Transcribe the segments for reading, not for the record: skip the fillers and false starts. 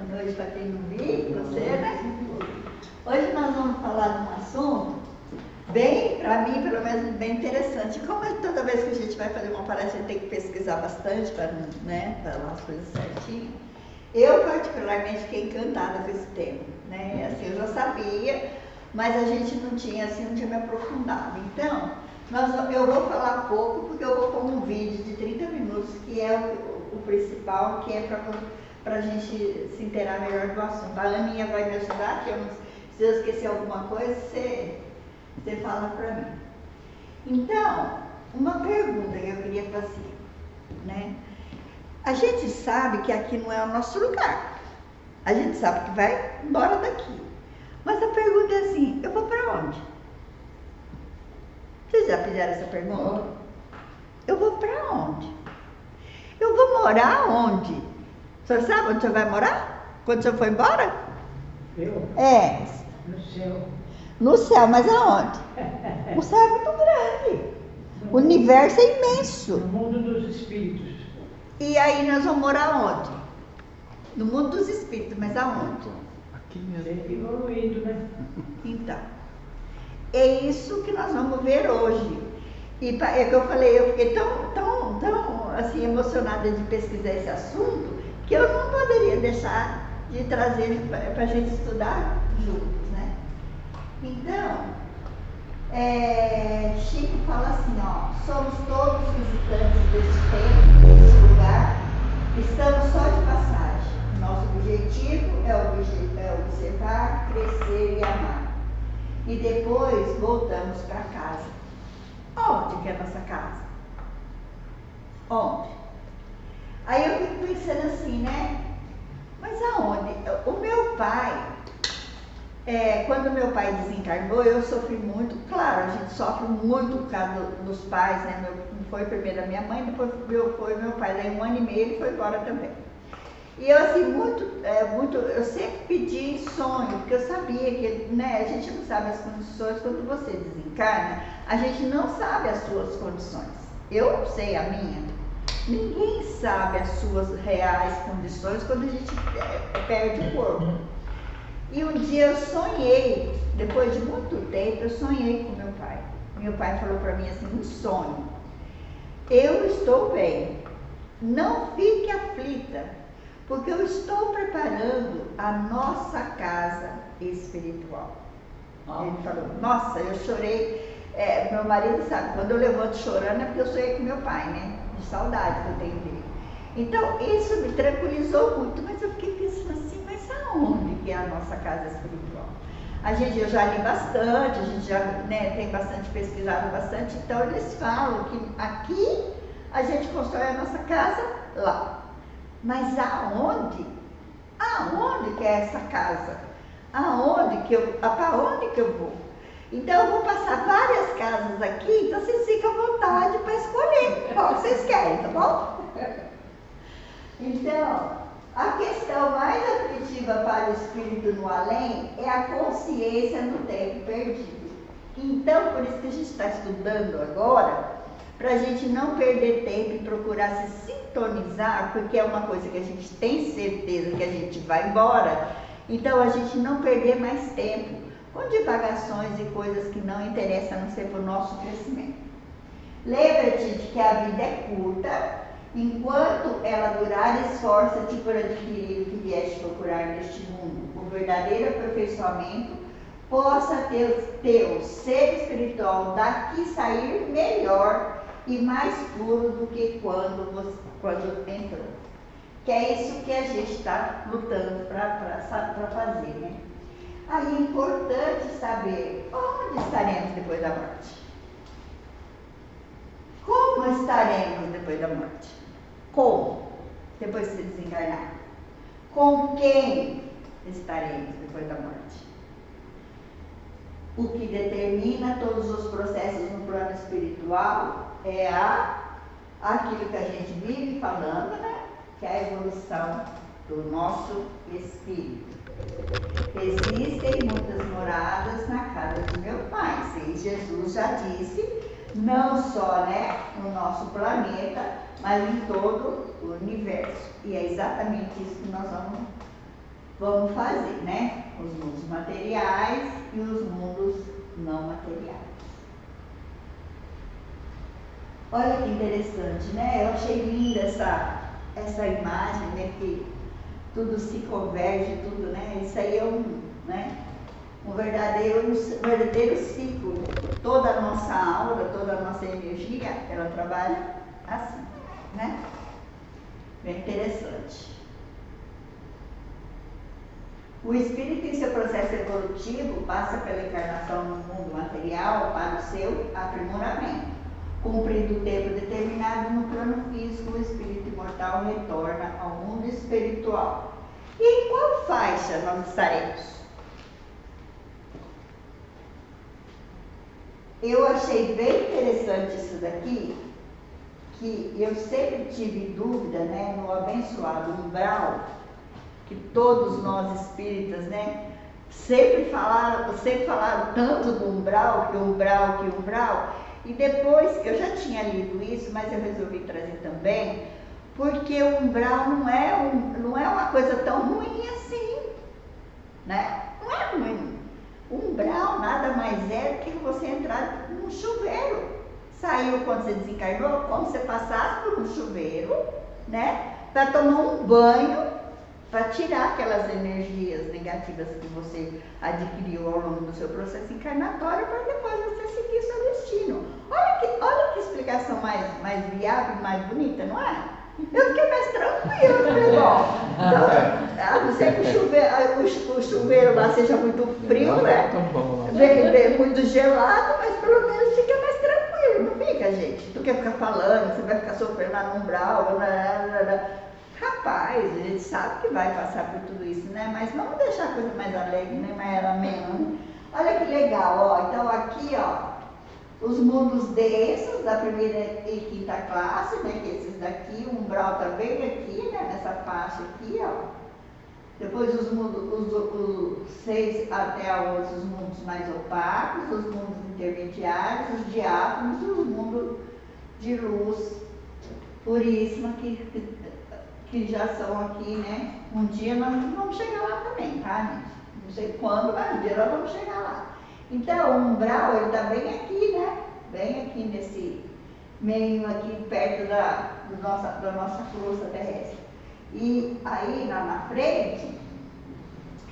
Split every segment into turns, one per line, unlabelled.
noite para quem não viu, você, né? Hoje nós vamos falar de um assunto bem, para mim, pelo menos, bem interessante. Como toda vez que a gente vai fazer uma palestra, a gente tem que pesquisar bastante para, né, falar as coisas certinho. Eu, particularmente, fiquei encantada com esse tema, né? Assim, eu já sabia, mas a gente não tinha me aprofundado. Então, eu vou falar pouco, porque eu vou pôr um vídeo de 30 minutos, que é o principal, que é para a gente se inteirar melhor do assunto. A Aninha vai me ajudar, que se eu esquecer alguma coisa, você fala para mim. Então, uma pergunta que eu queria fazer, né? A gente sabe que aqui não é o nosso lugar. A gente sabe que vai embora daqui. Mas a pergunta é assim, eu vou para onde? Vocês já fizeram essa pergunta? Eu vou para onde? Eu vou morar onde? O senhor sabe onde você vai morar? Quando o senhor for embora?
Eu?
É.
No céu.
No céu, mas aonde? O céu é muito grande. O universo é imenso.
No mundo dos espíritos.
E aí nós vamos morar onde? No mundo dos espíritos, mas aonde?
Aqui mesmo.
Sempre evoluindo, né?
Então, é isso que nós vamos ver hoje. E é que eu falei, eu fiquei tão assim, emocionada de pesquisar esse assunto, que eu não poderia deixar de trazer para a gente estudar juntos, né? Então, Chico fala assim, ó, somos todos visitantes deste tempo, deste lugar, estamos só de passagem. Nosso objetivo é observar, crescer e amar. E depois voltamos para casa. Onde que é a nossa casa? Onde? Aí eu fico pensando assim, né? Mas aonde? O meu pai, quando meu pai desencarnou, eu sofri muito. Claro, a gente sofre muito por causa dos pais, né? Foi primeiro a minha mãe, depois foi meu pai. Daí 1 ano e meio ele foi embora também. E eu, assim, eu sempre pedi em sonho, porque eu sabia que, né, a gente não sabe as condições. Quando você desencarna, a gente não sabe as suas condições. Eu sei a minha. Ninguém sabe as suas reais condições quando a gente perde o corpo. E um dia eu sonhei, depois de muito tempo, eu sonhei com meu pai. Meu pai falou para mim assim, um sonho. Eu estou bem, não fique aflita, porque eu estou preparando a nossa casa espiritual. Ele falou, nossa, eu chorei. Meu marido sabe, quando eu levanto chorando é porque eu sonhei com meu pai, né? De saudade que eu tenho dele. Então, isso me tranquilizou muito, mas eu fiquei pensando assim, mas aonde que é a nossa casa espiritual? Eu já li bastante, a gente já, né, tem bastante pesquisado bastante, então eles falam que aqui a gente constrói a nossa casa lá. Mas aonde? Aonde que é essa casa? Para onde que eu vou? Então eu vou passar várias casas aqui, então vocês ficam à vontade para escolher qual vocês querem, tá bom? Então, a questão mais aflitiva para o espírito no além é a consciência no tempo perdido. Então, por isso que a gente está estudando agora, para a gente não perder tempo e procurar se sintonizar, porque é uma coisa que a gente tem certeza que a gente vai embora, então a gente não perder mais tempo com divagações e coisas que não interessam, a não ser para o nosso crescimento. Lembra-te de que a vida é curta, enquanto ela durar, esforça-te por adquirir o que vieste procurar neste mundo, o verdadeiro aperfeiçoamento, possa ter o teu ser espiritual daqui sair melhor e mais puro do que quando entrou. Que é isso que a gente está lutando para fazer, né? Aí é importante saber onde estaremos depois da morte. Como estaremos depois da morte? Como? Depois de se desencarnar. Com quem estaremos depois da morte? O que determina todos os processos no plano espiritual é aquilo que a gente vive falando, né? Que é a evolução do nosso espírito. Existem muitas moradas na casa de meu pai. Jesus já disse, não só, né, no nosso planeta, mas em todo o universo. E é exatamente isso que nós vamos vamos fazer, né? Os mundos materiais e os mundos não materiais. Olha que interessante, né? Eu achei linda essa imagem, né? Que tudo se converge, tudo, né? Isso aí é um verdadeiro ciclo. Toda a nossa aura, toda a nossa energia, ela trabalha assim, né? Bem interessante. O espírito, em seu processo evolutivo, passa pela encarnação no mundo material para o seu aprimoramento. Cumprido o tempo determinado no plano físico, o espírito imortal retorna ao mundo espiritual. E em qual faixa nós estaremos? Eu achei bem interessante isso daqui, que eu sempre tive dúvida, né, no abençoado umbral, que todos nós espíritas, né, sempre falaram tanto do umbral, que umbral, e depois, eu já tinha lido isso, mas eu resolvi trazer também, porque o umbral não é uma coisa tão ruim assim, né? Não é ruim. O umbral nada mais é do que você entrar num chuveiro. Saiu quando você desencarnou, como você passasse por um chuveiro, né? Para tomar um banho, para tirar aquelas energias negativas que você adquiriu ao longo do seu processo encarnatório, para depois você seguir seu destino. Olha que explicação mais viável e mais bonita, não é? Eu fiquei mais tranquila, eu falei, bom, então, a não ser que o chuveiro lá seja muito frio, né? Vem muito gelado, mas pelo menos fica mais tranquilo, não fica, gente? Tu quer ficar falando, você vai ficar sofrendo lá no umbral, rapaz, a gente sabe que vai passar por tudo isso, né? Mas vamos deixar a coisa mais alegre, né? Mais amena, né? Olha que legal, ó. Então aqui, ó, os mundos densos da primeira e quinta classe, né? Que esses daqui, o umbral tá bem aqui, né? Nessa faixa aqui, ó. Depois os mundos, os 6 até a 11, os mundos mais opacos, os mundos intermediários, os diáfanos e os mundos de luz puríssima que já são aqui, né? Um dia nós vamos chegar lá também, tá, gente? Não sei quando, mas um dia nós vamos chegar lá. Então, o umbral, ele tá bem aqui, né? Bem aqui nesse meio aqui, perto da nossa crosta terrestre. E aí, lá na frente,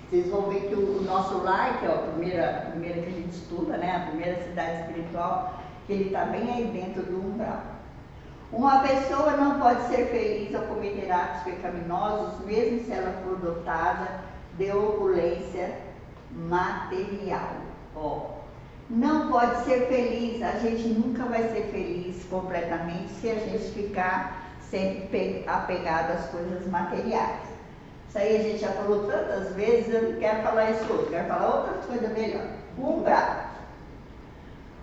vocês vão ver que o nosso lar, que é a primeira que a gente estuda, né? A primeira cidade espiritual, que ele tá bem aí dentro do umbral. Uma pessoa não pode ser feliz ao cometer atos pecaminosos, mesmo se ela for dotada de opulência material. Ó, não pode ser feliz, a gente nunca vai ser feliz completamente se a gente ficar sempre apegado às coisas materiais. Isso aí a gente já falou tantas vezes, eu não quero falar isso hoje, quero falar outras coisas melhor. Umbral.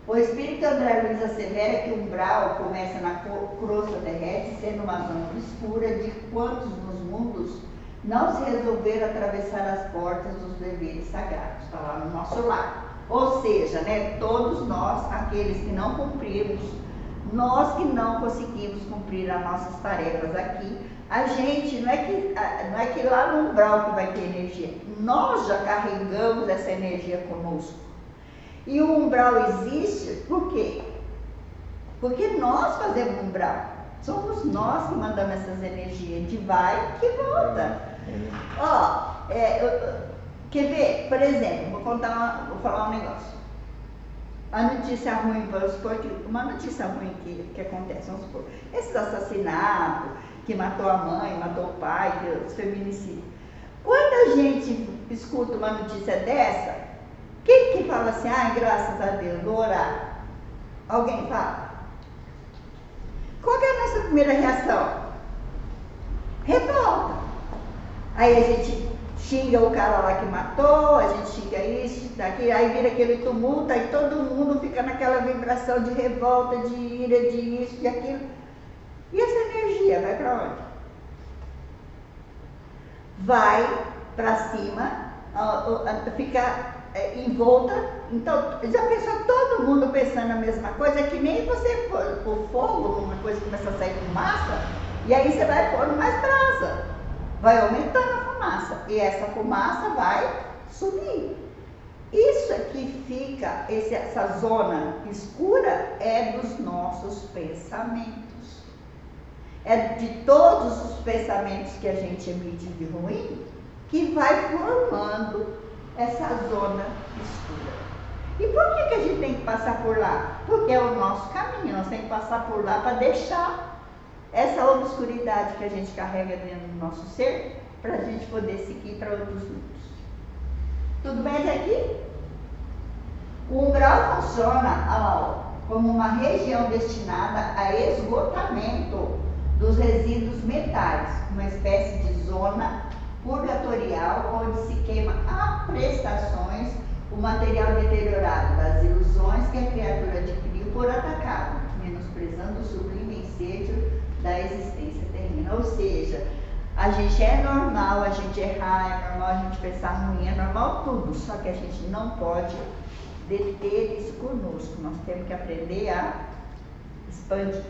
O espírito André Luiz assevera que o umbral começa na crosta terrestre, sendo uma zona escura de quantos nos mundos não se resolveram atravessar as portas dos deveres sagrados. Está lá no nosso lar. Ou seja, né, todos nós, aqueles que não cumprimos, nós que não conseguimos cumprir as nossas tarefas aqui, a gente, não é que lá no umbral que vai ter energia, nós já carregamos essa energia conosco. E o umbral existe por quê? Porque nós fazemos umbral. Somos nós que mandamos essas energias de vai que volta. Ó, quer ver? Por exemplo, vou falar um negócio. A notícia ruim, vamos supor que uma notícia ruim que acontece, vamos supor, esses assassinatos, que matou a mãe, matou o pai, os feminicídios. Quando a gente escuta uma notícia dessa, quem que fala assim, ai, graças a Deus, vou orar? Alguém fala? Qual que é a nossa primeira reação? Revolta. Aí a gente xinga o cara lá que matou, a gente xinga isso, daqui, aí vira aquele tumulto, aí todo mundo fica naquela vibração de revolta, de ira, de isso, de aquilo. E essa energia vai para onde? Vai para cima, fica envolta. Então, já pensou todo mundo pensando a mesma coisa? É que nem você pôr fogo numa coisa que começa a sair fumaça, e aí você vai pôr mais brasa, vai aumentando a fumaça. fumaça. E essa fumaça vai subir. Isso aqui fica, essa zona escura é dos nossos pensamentos. É de todos os pensamentos que a gente emite de ruim que vai formando essa zona escura. E por que a gente tem que passar por lá? Porque é o nosso caminho, nós temos que passar por lá para deixar essa obscuridade que a gente carrega dentro do nosso ser, para a gente poder seguir para outros mundos. Tudo bem até aqui? O umbral funciona como uma região destinada a esgotamento dos resíduos metais, uma espécie de zona purgatorial onde se queima a prestações, o material deteriorado das ilusões que a criatura adquiriu por atacá-lo, menosprezando o sublime ensejo da existência terrena. Ou seja, a gente é normal, a gente errar, é normal a gente pensar ruim, é normal tudo, só que a gente não pode deter isso conosco, nós temos que aprender a expandir.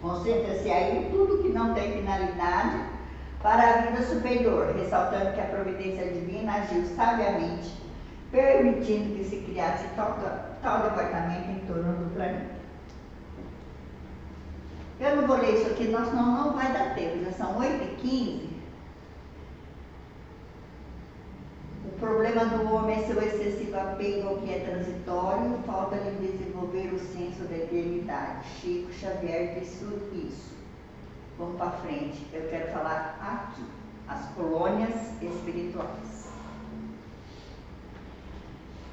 Concentra-se aí em tudo que não tem finalidade para a vida superior, ressaltando que a providência divina agiu sabiamente, permitindo que se criasse tal departamento em torno do planeta. Eu não vou ler isso aqui, senão não vai dar tempo, já são 8h15. O problema do homem é seu excessivo apego ao que é transitório, falta-lhe desenvolver o senso da eternidade. Chico Xavier disse isso. Vamos para frente, eu quero falar aqui, as colônias espirituais.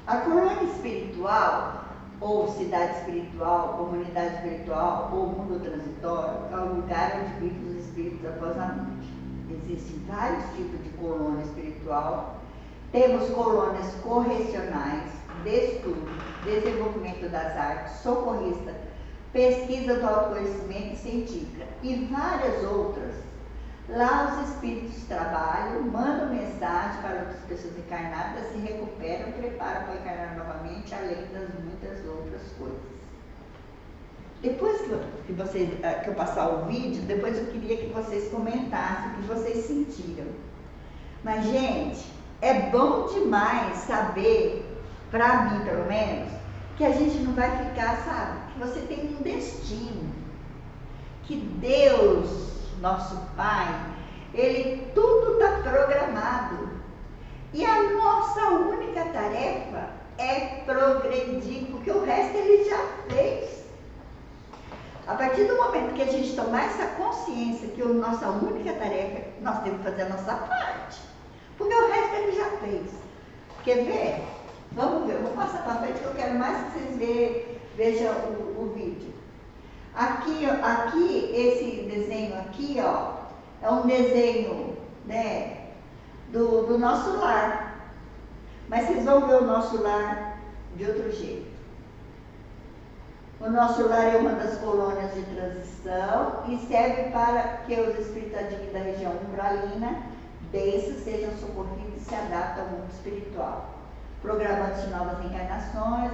A colônia espiritual, ou cidade espiritual, comunidade espiritual, ou mundo transitório, é o lugar onde vivem os espíritos após a morte. Existem vários tipos de colônia espiritual. Temos colônias correcionais, de estudo, desenvolvimento das artes, socorrista, pesquisa do autoconhecimento científica e várias outras. Lá os espíritos trabalham, mandam mensagem para as pessoas encarnadas, se recuperam, preparam para encarnar novamente, além das muitas outras coisas. Depois que eu passar o vídeo, depois eu queria que vocês comentassem o que vocês sentiram. Mas, gente, é bom demais saber, para mim pelo menos, que a gente não vai ficar, sabe? Que você tem um destino. Que Deus, nosso Pai, Ele tudo está programado. E a nossa única tarefa é progredir, porque o resto Ele já fez. A partir do momento que a gente tomar essa consciência que a nossa única tarefa, nós temos que fazer a nossa parte. Porque o resto Ele já fez. Quer ver? Vamos ver, eu vou passar para frente que eu quero mais que vocês vejam o vídeo. Aqui, esse desenho aqui, ó, é um desenho, né, do nosso lar. Mas vocês vão ver o nosso lar de outro jeito. O nosso lar é uma das colônias de transição e serve para que os espíritos adquiridos da região umbralina densos sejam socorridos e se adaptem ao mundo espiritual, programando-se novas encarnações,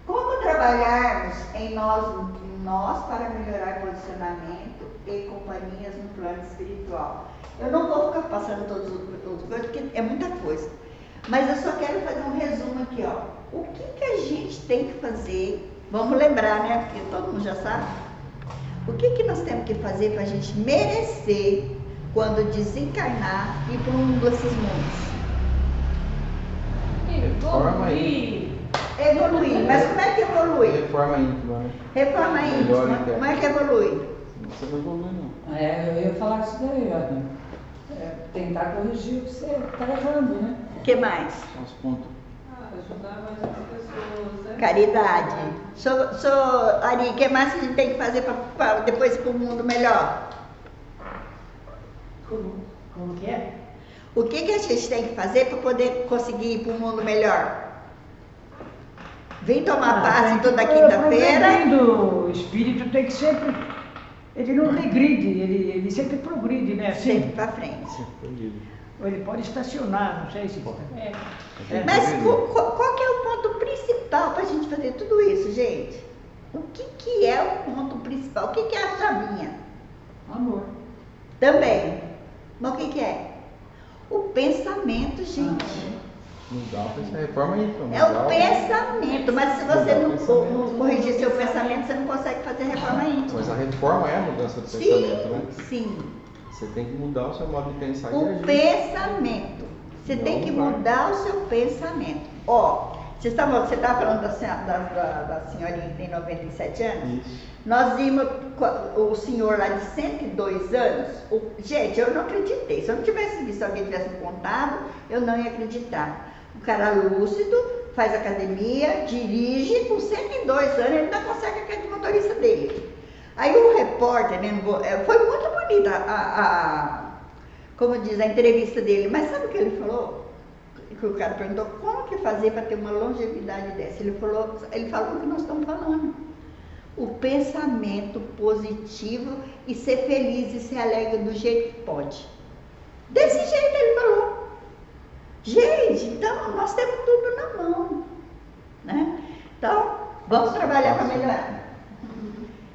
Como trabalharmos em nós para melhorar posicionamento e companhias no plano espiritual? Eu não vou ficar passando todos os coisas, porque é muita coisa. Mas eu só quero fazer um resumo aqui, ó. O que a gente tem que fazer? Vamos lembrar, né? Porque todo mundo já sabe. O que nós temos que fazer para a gente merecer, quando desencarnar, ir para um desses mundos? Evoluir. Mas como é que evolui?
Reforma íntima, né?
Reforma íntima. Como é que evolui?
Você não evolui, não.
Eu ia falar isso daí, ó. Tentar corrigir o que você está errando, né?
O que mais?
São os pontos.
Ajudar mais as pessoas, né?
Caridade. Ari, o que mais que a gente tem que fazer para depois ir para um mundo melhor?
Como que é?
O que a gente tem que fazer para poder conseguir ir para um mundo melhor? Vem tomar passe toda quinta-feira.
O espírito tem que sempre... Ele não regride, ele sempre progride, né? Assim,
Sempre para frente.
ou ele pode estacionar, não sei se...
Mas qual que é o ponto principal para a gente fazer tudo isso, gente? O que é o ponto principal? O que é a chavinha?
Amor.
Também. Mas o que é? O pensamento, gente.
Mudar o pensamento. Reforma aí, então.
É o pensamento, mas se você não corrigir seu pensamento, você não consegue fazer reforma íntima.
Mas a reforma é a mudança do pensamento, né?
Sim.
Você tem que mudar o seu modo de pensar e
O
agir.
pensamento. Você tem que mudar o seu pensamento. Ó, você estava falando da senhorinha que tem 97 anos?
Isso.
Nós vimos o senhor lá de 102 anos. Gente, eu não acreditei. Se eu não tivesse visto, alguém tivesse me contado, eu não ia acreditar. O cara lúcido, faz academia, dirige, com 102 anos, ele ainda consegue aquele motorista dele. Aí o repórter, né, foi muito bonita como diz, a entrevista dele. Mas sabe o que ele falou? Que o cara perguntou, como que fazer para ter uma longevidade dessa? Ele falou o que nós estamos falando. O pensamento positivo e ser feliz e ser alegre do jeito que pode. Desse jeito ele falou. Gente, então nós temos tudo na mão, né? Então, vamos trabalhar para melhorar.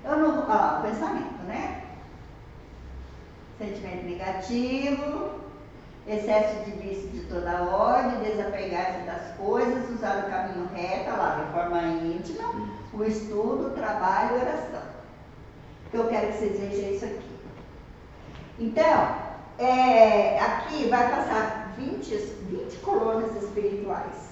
Eu não vou falar o pensamento, né? Sentimento negativo, excesso de vício de toda ordem, desapegar-se das coisas, usar o caminho reto, lá, reforma íntima, o estudo, o trabalho e oração. Eu quero que vocês vejam isso aqui. Então, aqui vai passar 20 colônias espirituais.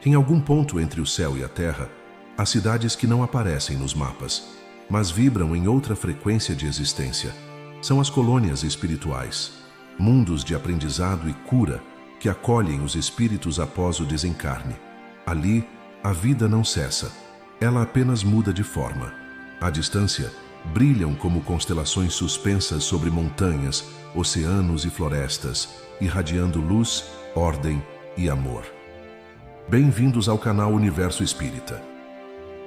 Em algum ponto entre o céu e a terra, há cidades que não aparecem nos mapas, mas vibram em outra frequência de existência. São as colônias espirituais, mundos de aprendizado e cura que acolhem os espíritos após o desencarne. Ali, a vida não cessa, ela apenas muda de forma. À distância, brilham como constelações suspensas sobre montanhas, oceanos e florestas, irradiando luz, ordem e amor. Bem-vindos ao canal Universo Espírita.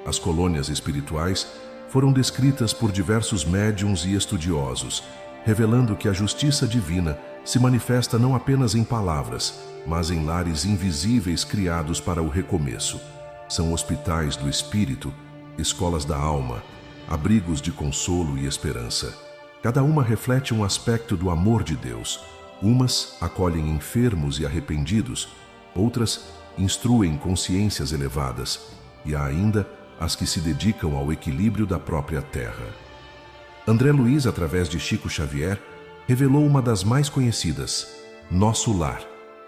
As colônias espirituais foram descritas por diversos médiuns e estudiosos, revelando que a justiça divina se manifesta não apenas em palavras, mas em lares invisíveis criados para o recomeço. São hospitais do espírito, escolas da alma, abrigos de consolo e esperança. Cada uma reflete um aspecto do amor de Deus. Umas acolhem enfermos e arrependidos, outras instruem consciências elevadas, e há ainda as que se dedicam ao equilíbrio da própria terra. André Luiz, através de Chico Xavier, revelou uma das mais conhecidas, Nosso Lar,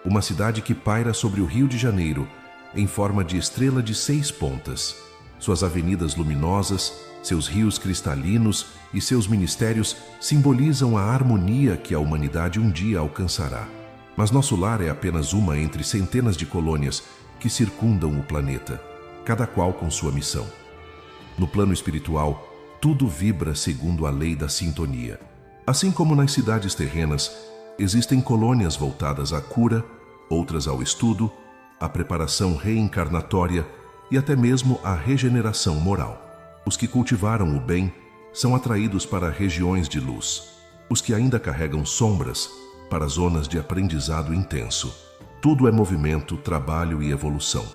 uma cidade que paira sobre o Rio de Janeiro, em forma de estrela de 6 pontas. Suas avenidas luminosas, seus rios cristalinos e seus ministérios simbolizam a harmonia que a humanidade um dia alcançará. Mas Nosso Lar é apenas uma entre centenas de colônias que circundam o planeta, cada qual com sua missão. No plano espiritual, tudo vibra segundo a lei da sintonia. Assim como nas cidades terrenas, existem colônias voltadas à cura, outras ao estudo, à preparação reencarnatória e até mesmo à regeneração moral. Os que cultivaram o bem são atraídos para regiões de luz. Os que ainda carregam sombras, para zonas de aprendizado intenso. Tudo é movimento, trabalho e evolução.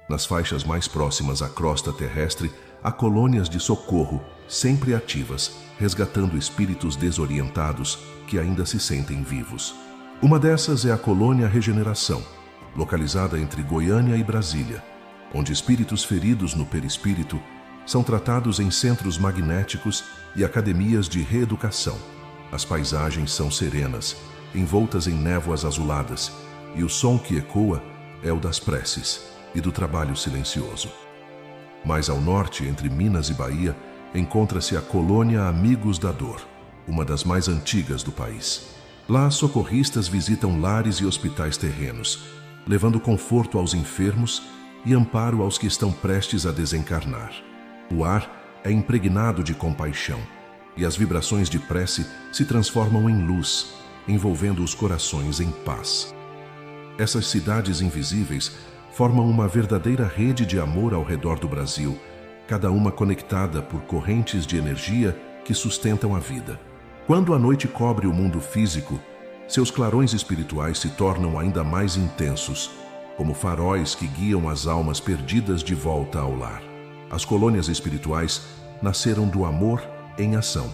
Nas faixas mais próximas à crosta terrestre, há colônias de socorro, sempre ativas, resgatando espíritos desorientados que ainda se sentem vivos. Uma dessas é a Colônia Regeneração, localizada entre Goiânia e Brasília, onde espíritos feridos no perispírito são tratados em centros magnéticos e academias de reeducação. As paisagens são serenas, envoltas em névoas azuladas, e o som que ecoa é o das preces e do trabalho silencioso. Mais ao norte, entre Minas e Bahia, encontra-se a Colônia Amigos da Dor, uma das mais antigas do país. Lá, socorristas visitam lares e hospitais terrenos, levando conforto aos enfermos e amparo aos que estão prestes a desencarnar. O ar é impregnado de compaixão, e as vibrações de prece se transformam em luz, envolvendo os corações em paz. Essas cidades invisíveis formam uma verdadeira rede de amor ao redor do Brasil, cada uma conectada por correntes de energia que sustentam a vida. Quando a noite cobre o mundo físico, seus clarões espirituais se tornam ainda mais intensos, como faróis que guiam as almas perdidas de volta ao lar. As colônias espirituais nasceram do amor em ação.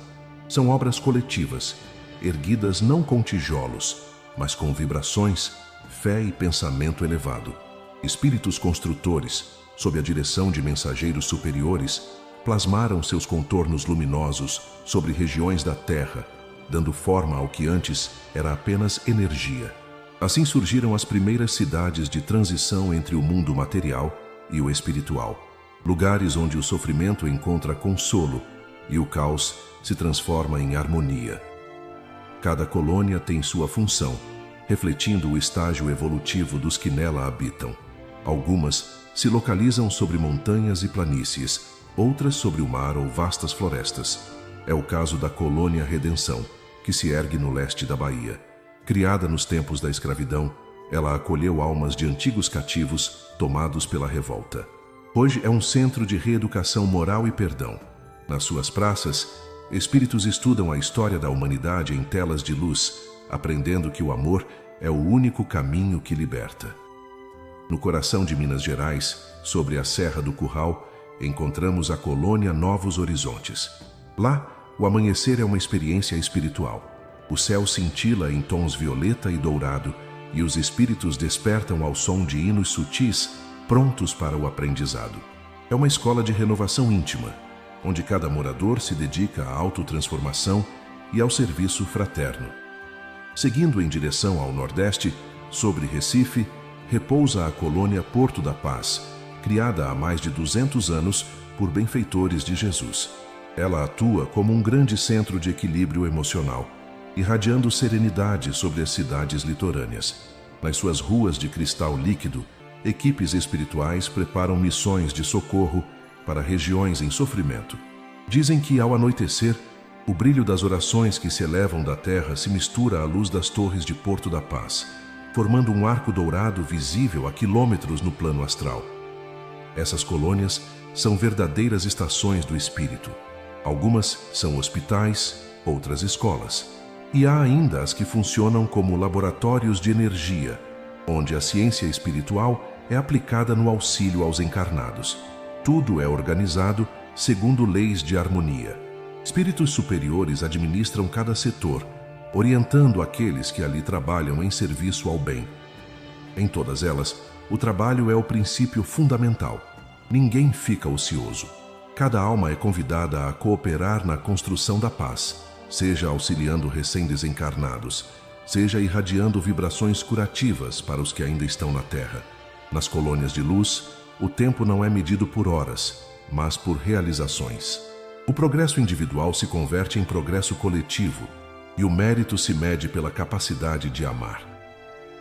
São obras coletivas, erguidas não com tijolos, mas com vibrações, fé e pensamento elevado. Espíritos construtores, sob a direção de mensageiros superiores, plasmaram seus contornos luminosos sobre regiões da Terra, dando forma ao que antes era apenas energia. Assim surgiram as primeiras cidades de transição entre o mundo material e o espiritual, lugares onde o sofrimento encontra consolo e o caos se transforma em harmonia. Cada colônia tem sua função, refletindo o estágio evolutivo dos que nela habitam. Algumas se localizam sobre montanhas e planícies, outras sobre o mar ou vastas florestas. É o caso da Colônia Redenção, que se ergue no leste da Bahia. Criada nos tempos da escravidão, ela acolheu almas de antigos cativos tomados pela revolta. Hoje é um centro de reeducação moral e perdão. Nas suas praças, espíritos estudam a história da humanidade em telas de luz, aprendendo que o amor é o único caminho que liberta. No coração de Minas Gerais, sobre a Serra do Curral, encontramos a colônia Novos Horizontes. Lá, o amanhecer é uma experiência espiritual. O céu cintila em tons violeta e dourado, e os espíritos despertam ao som de hinos sutis, prontos para o aprendizado. É uma escola de renovação íntima, onde cada morador se dedica à autotransformação e ao serviço fraterno. Seguindo em direção ao Nordeste, sobre Recife, repousa a colônia Porto da Paz, criada há mais de 200 anos por benfeitores de Jesus. Ela atua como um grande centro de equilíbrio emocional, irradiando serenidade sobre as cidades litorâneas. Nas suas ruas de cristal líquido, equipes espirituais preparam missões de socorro para regiões em sofrimento. Dizem que, ao anoitecer, o brilho das orações que se elevam da terra se mistura à luz das torres de Porto da Paz, formando um arco dourado visível a quilômetros no plano astral. Essas colônias são verdadeiras estações do espírito. Algumas são hospitais, outras escolas. E há ainda as que funcionam como laboratórios de energia, onde a ciência espiritual é aplicada no auxílio aos encarnados. Tudo é organizado segundo leis de harmonia. Espíritos superiores administram cada setor, orientando aqueles que ali trabalham em serviço ao bem. Em todas elas, o trabalho é o princípio fundamental. Ninguém fica ocioso. Cada alma é convidada a cooperar na construção da paz, seja auxiliando recém-desencarnados, seja irradiando vibrações curativas para os que ainda estão na Terra. Nas colônias de luz, o tempo não é medido por horas, mas por realizações. O progresso individual se converte em progresso coletivo, e o mérito se mede pela capacidade de amar.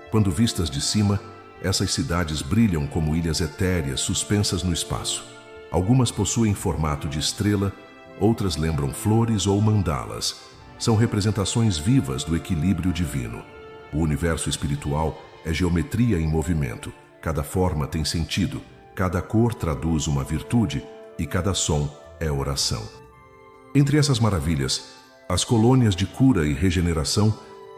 Quando vistas de cima, essas cidades brilham como ilhas etéreas suspensas no espaço. Algumas possuem formato de estrela, outras lembram flores ou mandalas. São representações vivas do equilíbrio divino. O universo espiritual é geometria em movimento. Cada forma tem sentido, cada cor traduz uma virtude e cada som é oração. Entre essas maravilhas, as colônias de cura e regeneração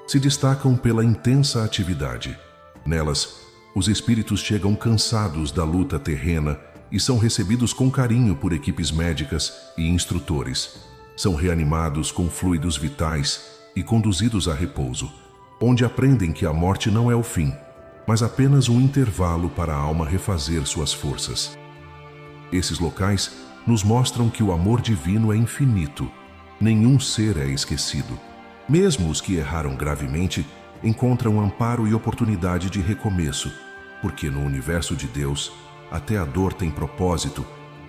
se destacam pela intensa atividade. Nelas, os espíritos chegam cansados da luta terrena e são recebidos com carinho por equipes médicas e instrutores. São reanimados com fluidos vitais e conduzidos a repouso, onde aprendem que a morte não é o fim, mas apenas um intervalo para a alma refazer suas forças. Esses locais nos mostram que o amor divino é infinito. Nenhum ser é esquecido. Mesmo os que erraram gravemente encontram amparo e oportunidade de recomeço, porque no universo de Deus, até a dor tem propósito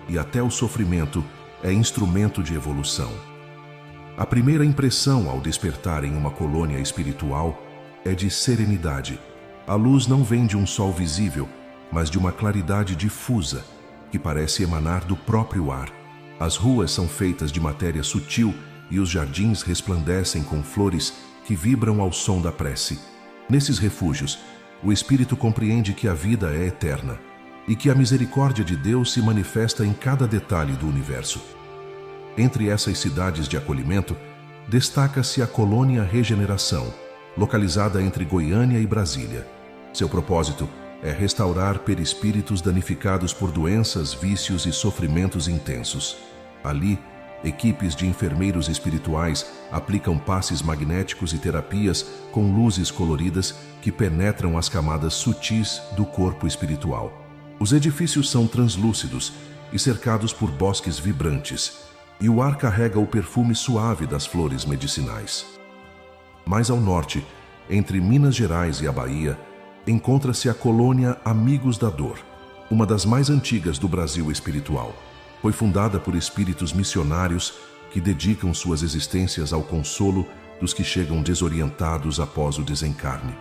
e até o sofrimento é instrumento de evolução. A primeira impressão ao despertar em uma colônia espiritual é de serenidade. A luz não vem de um sol visível, mas de uma claridade difusa, que parece emanar do próprio ar. As ruas são feitas de matéria sutil e os jardins resplandecem com flores que vibram ao som da prece. Nesses refúgios, o espírito compreende que a vida é eterna e que a misericórdia de Deus se manifesta em cada detalhe do universo. Entre essas cidades de acolhimento, destaca-se a Colônia Regeneração, localizada entre Goiânia e Brasília. Seu propósito é restaurar perispíritos danificados por doenças, vícios e sofrimentos intensos. Ali, equipes de enfermeiros espirituais aplicam passes magnéticos e terapias com luzes coloridas que penetram as camadas sutis do corpo espiritual. Os edifícios são translúcidos e cercados por bosques vibrantes, e o ar carrega o perfume suave das flores medicinais. Mais ao norte, entre Minas Gerais e a Bahia, encontra-se a colônia Amigos da Dor, uma das mais antigas do Brasil espiritual. Foi fundada por espíritos missionários que dedicam suas existências ao consolo dos que chegam desorientados após o desencarne.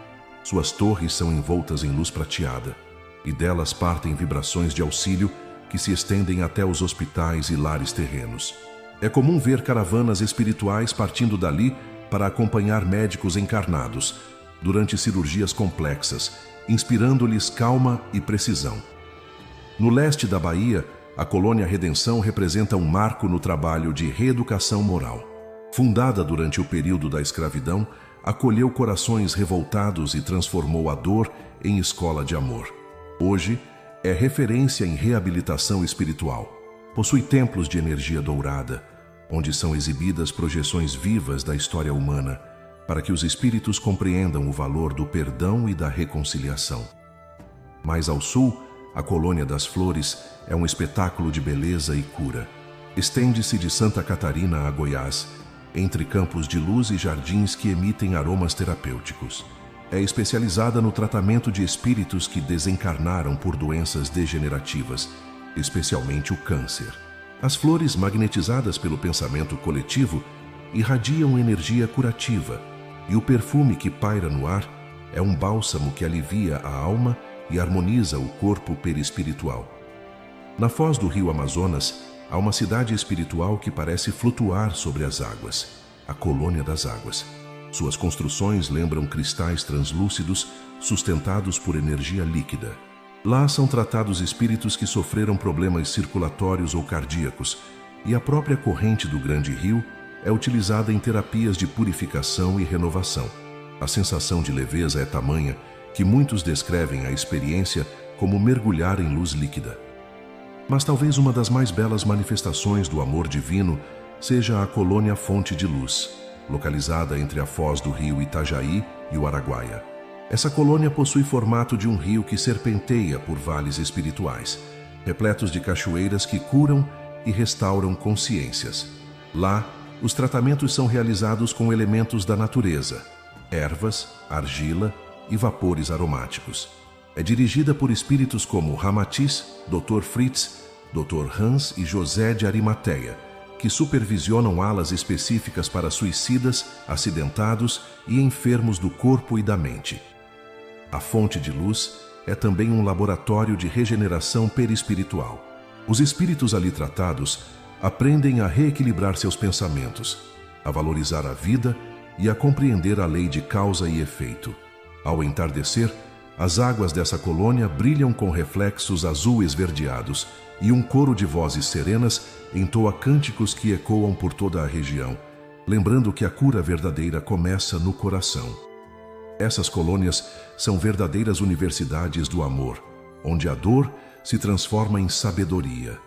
Suas torres são envoltas em luz prateada, e delas partem vibrações de auxílio que se estendem até os hospitais e lares terrenos. É comum ver caravanas espirituais partindo dali para acompanhar médicos encarnados durante cirurgias complexas, inspirando-lhes calma e precisão. No leste da Bahia, a colônia Redenção representa um marco no trabalho de reeducação moral. Fundada durante o período da escravidão, acolheu corações revoltados e transformou a dor em escola de amor. Hoje, é referência em reabilitação espiritual. Possui templos de energia dourada, onde são exibidas projeções vivas da história humana, para que os espíritos compreendam o valor do perdão e da reconciliação. Mais ao sul, a Colônia das Flores é um espetáculo de beleza e cura. Estende-se de Santa Catarina a Goiás, entre campos de luz e jardins que emitem aromas terapêuticos. É especializada no tratamento de espíritos que desencarnaram por doenças degenerativas, especialmente o câncer. As flores, magnetizadas pelo pensamento coletivo, irradiam energia curativa, e o perfume que paira no ar é um bálsamo que alivia a alma e harmoniza o corpo perispiritual. Na foz do rio Amazonas, há uma cidade espiritual que parece flutuar sobre as águas, a Colônia das Águas. Suas construções lembram cristais translúcidos sustentados por energia líquida. Lá são tratados espíritos que sofreram problemas circulatórios ou cardíacos, e a própria corrente do grande rio é utilizada em terapias de purificação e renovação. A sensação de leveza é tamanha que muitos descrevem a experiência como mergulhar em luz líquida. Mas talvez uma das mais belas manifestações do amor divino seja a colônia Fonte de Luz, localizada entre a foz do rio Itajaí e o Araguaia. Essa colônia possui formato de um rio que serpenteia por vales espirituais, repletos de cachoeiras que curam e restauram consciências. Lá, os tratamentos são realizados com elementos da natureza, ervas, argila e vapores aromáticos. É dirigida por espíritos como Ramatiz, Dr. Fritz, Dr. Hans e José de Arimateia, que supervisionam alas específicas para suicidas, acidentados e enfermos do corpo e da mente. A Fonte de Luz é também um laboratório de regeneração perispiritual. Os espíritos ali tratados aprendem a reequilibrar seus pensamentos, a valorizar a vida e a compreender a lei de causa e efeito. Ao entardecer, as águas dessa colônia brilham com reflexos azul esverdeados e um coro de vozes serenas entoa cânticos que ecoam por toda a região, lembrando que a cura verdadeira começa no coração. Essas colônias são verdadeiras universidades do amor, onde a dor se transforma em sabedoria.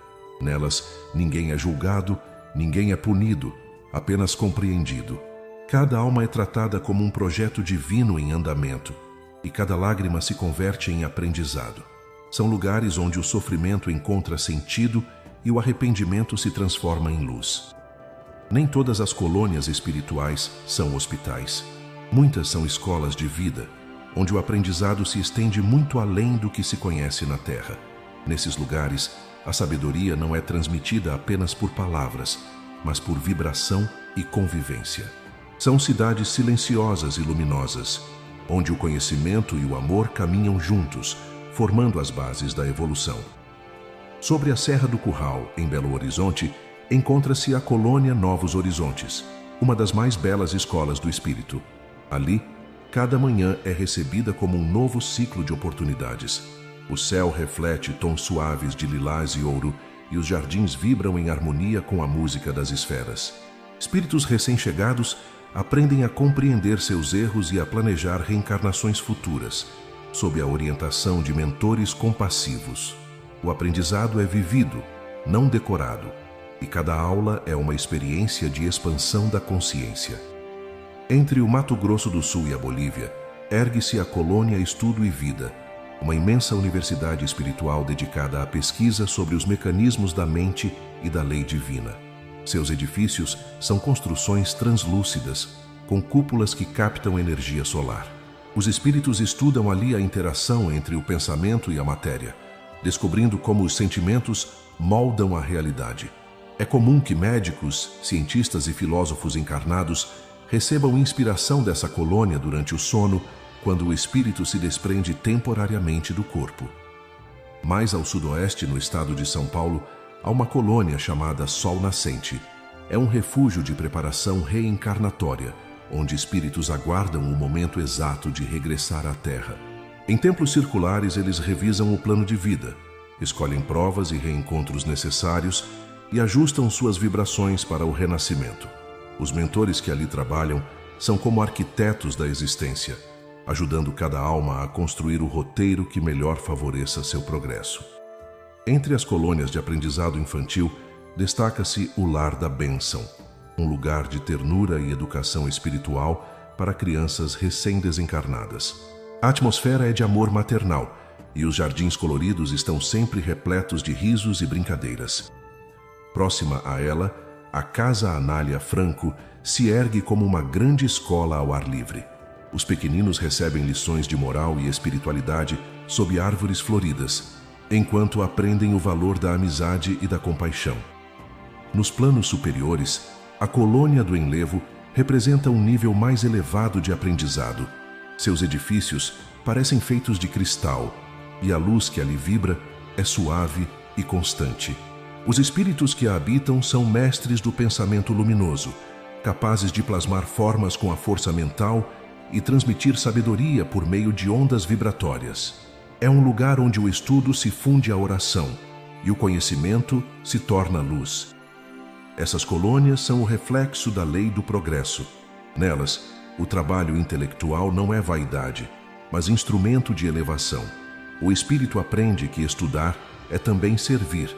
Nelas, ninguém é julgado, ninguém é punido, apenas compreendido. Cada alma é tratada como um projeto divino em andamento, e cada lágrima se converte em aprendizado. São lugares onde o sofrimento encontra sentido e o arrependimento se transforma em luz. Nem todas as colônias espirituais são hospitais. Muitas são escolas de vida, onde o aprendizado se estende muito além do que se conhece na Terra. Nesses lugares, a sabedoria não é transmitida apenas por palavras, mas por vibração e convivência. São cidades silenciosas e luminosas, onde o conhecimento e o amor caminham juntos, formando as bases da evolução. Sobre a Serra do Curral, em Belo Horizonte, encontra-se a Colônia Novos Horizontes, uma das mais belas escolas do espírito. Ali, cada manhã é recebida como um novo ciclo de oportunidades. O céu reflete tons suaves de lilás e ouro, e os jardins vibram em harmonia com a música das esferas. Espíritos recém-chegados aprendem a compreender seus erros e a planejar reencarnações futuras, sob a orientação de mentores compassivos. O aprendizado é vivido, não decorado, e cada aula é uma experiência de expansão da consciência. Entre o Mato Grosso do Sul e a Bolívia, ergue-se a Colônia Estudo e Vida, uma imensa universidade espiritual dedicada à pesquisa sobre os mecanismos da mente e da lei divina. Seus edifícios são construções translúcidas, com cúpulas que captam energia solar. Os espíritos estudam ali a interação entre o pensamento e a matéria, descobrindo como os sentimentos moldam a realidade. É comum que médicos, cientistas e filósofos encarnados recebam inspiração dessa colônia durante o sono, quando o espírito se desprende temporariamente do corpo. Mais ao sudoeste, no estado de São Paulo, há uma colônia chamada Sol Nascente. É um refúgio de preparação reencarnatória, onde espíritos aguardam o momento exato de regressar à Terra. Em templos circulares, eles revisam o plano de vida, escolhem provas e reencontros necessários e ajustam suas vibrações para o renascimento. Os mentores que ali trabalham são como arquitetos da existência, ajudando cada alma a construir o roteiro que melhor favoreça seu progresso. Entre as colônias de aprendizado infantil, destaca-se o Lar da Bênção, um lugar de ternura e educação espiritual para crianças recém-desencarnadas. A atmosfera é de amor maternal e os jardins coloridos estão sempre repletos de risos e brincadeiras. Próxima a ela, a Casa Anália Franco se ergue como uma grande escola ao ar livre. Os pequeninos recebem lições de moral e espiritualidade sob árvores floridas, enquanto aprendem o valor da amizade e da compaixão. Nos planos superiores, a colônia do enlevo representa um nível mais elevado de aprendizado. Seus edifícios parecem feitos de cristal, e a luz que ali vibra é suave e constante. Os espíritos que a habitam são mestres do pensamento luminoso, capazes de plasmar formas com a força mental e transmitir sabedoria por meio de ondas vibratórias. É um lugar onde o estudo se funde à oração e o conhecimento se torna luz. Essas colônias são o reflexo da lei do progresso. Nelas, o trabalho intelectual não é vaidade, mas instrumento de elevação. O espírito aprende que estudar é também servir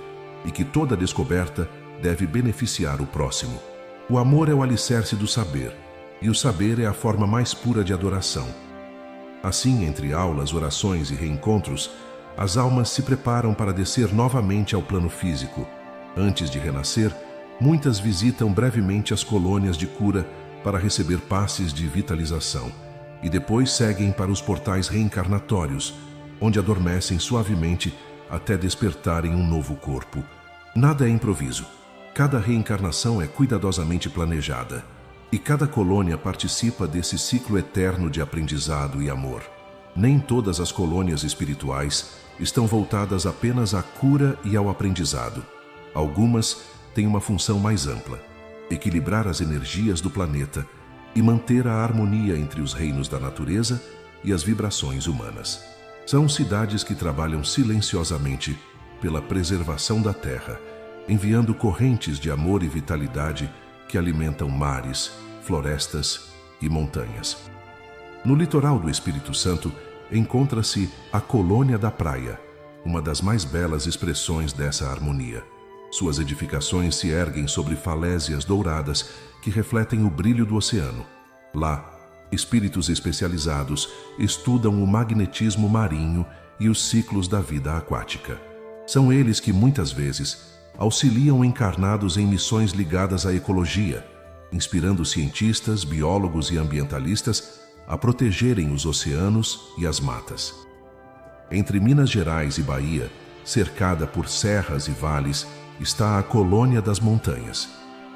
e que toda descoberta deve beneficiar o próximo. O amor é o alicerce do saber, e o saber é a forma mais pura de adoração. Assim, entre aulas, orações e reencontros, as almas se preparam para descer novamente ao plano físico. Antes de renascer, muitas visitam brevemente as colônias de cura para receber passes de vitalização, e depois seguem para os portais reencarnatórios, onde adormecem suavemente até despertarem um novo corpo. Nada é improviso. Cada reencarnação é cuidadosamente planejada, e cada colônia participa desse ciclo eterno de aprendizado e amor. Nem todas as colônias espirituais estão voltadas apenas à cura e ao aprendizado. Algumas têm uma função mais ampla: equilibrar as energias do planeta e manter a harmonia entre os reinos da natureza e as vibrações humanas. São cidades que trabalham silenciosamente pela preservação da Terra, enviando correntes de amor e vitalidade que alimentam mares, florestas e montanhas. No litoral do Espírito Santo encontra-se a Colônia da Praia, uma das mais belas expressões dessa harmonia. Suas edificações se erguem sobre falésias douradas que refletem o brilho do oceano. Lá, espíritos especializados estudam o magnetismo marinho e os ciclos da vida aquática. São eles que, muitas vezes, auxiliam encarnados em missões ligadas à ecologia, inspirando cientistas, biólogos e ambientalistas a protegerem os oceanos e as matas. Entre Minas Gerais e Bahia, cercada por serras e vales, está a Colônia das Montanhas.